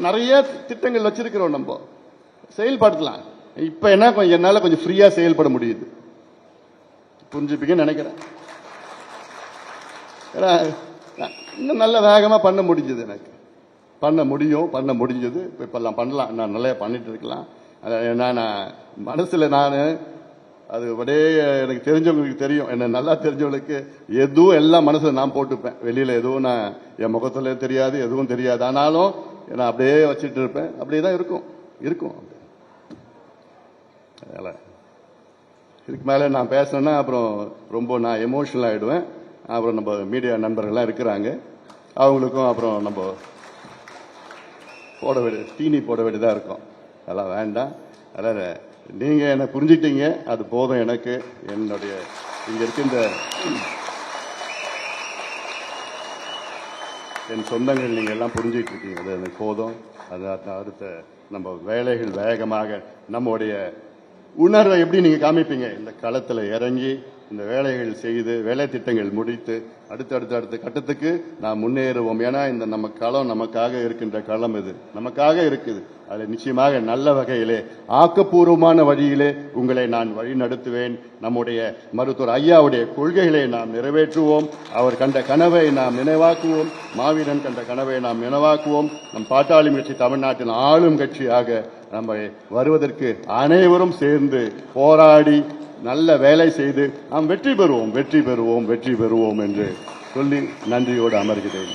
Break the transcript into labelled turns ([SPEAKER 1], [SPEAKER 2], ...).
[SPEAKER 1] நிறைய திட்டங்கள் வச்சிருக்கிறோம், நம்ம செயல்படுத்தலாம். இப்ப என்ன என்னால கொஞ்சம் ஃப்ரீயா செயல்பட முடியுது, புரிஞ்சுப்பீங்கன்னு நினைக்கிறேன். இன்னும் நல்ல வேகமா பண்ண முடிஞ்சது, எனக்கு பண்ண முடிஞ்சது. இப்பெல்லாம் பண்ணலாம், நான் நல்லா பண்ணிட்டு இருக்கலாம். நான் மனசுல அது அப்படியே எனக்கு தெரிஞ்சவங்களுக்கு தெரியும், என்ன நல்லா தெரிஞ்சவங்களுக்கு எதுவும் எல்லாம் மனசுல நான் போட்டுப்பேன். வெளியில எதுவும் நான் என் முகத்துல தெரியாது, எதுவும் தெரியாது. ஆனாலும் நான் அப்படியே வச்சுட்டு இருப்பேன். அப்படியேதான் இருக்கும். இதுக்கு மேல நான் பேசணும்னா அப்புறம் ரொம்ப நான் எமோஷனல் ஆயிடுவேன். அப்புறம் நம்ம மீடியா நண்பர்கள்லாம் இருக்கிறாங்க, அவங்களுக்கும் அப்புறம் நம்ம தீனி போட வேண்டியதா இருக்கும். அதெல்லாம் வேண்டாம். அதாவது நீங்க என்ன புரிஞ்சுட்டீங்க, அது போதும் எனக்கு. என்னுடைய இங்க இருக்கின்ற என் சொந்தங்கள் நீங்க எல்லாம் புரிஞ்சுட்டு இருக்கீங்க, அது எனக்கு போதும். அது அடுத்த நம்ம வேலைகள் வேகமாக நம்முடைய உணர்வை எப்படி நீங்க காமிப்பீங்க, இந்த களத்துல இறங்கி இந்த வேலைகள் செய்து வேலை திட்டங்கள் முடித்து அடுத்த கட்டத்துக்கு நாம் முன்னேறுவோம். ஏன்னா இந்த நம்ம களம் நமக்காக இருக்கின்ற களம், இது நமக்காக இருக்குது. அது நிச்சயமாக நல்ல வகையிலே ஆக்கப்பூர்வமான வழியிலே உங்களை நான் வழி நடத்துவேன். நம்முடைய மருத்துவர் ஐயாவுடைய கொள்கைகளை நாம் நிறைவேற்றுவோம். அவர் கண்ட கனவை நாம் நினைவாக்குவோம். மாவீரன் கண்ட கனவை நாம் நினைவாக்குவோம். நம் பாட்டாளி கட்சி தமிழ்நாட்டின் ஆளும் கட்சியாக நம்ம வருவதற்கு அனைவரும் சேர்ந்து போராடி நல்ல வேலை செய்து நாம் வெற்றி பெறுவோம் என்று சொல்லி நன்றியோடு அமர்கிறேன்.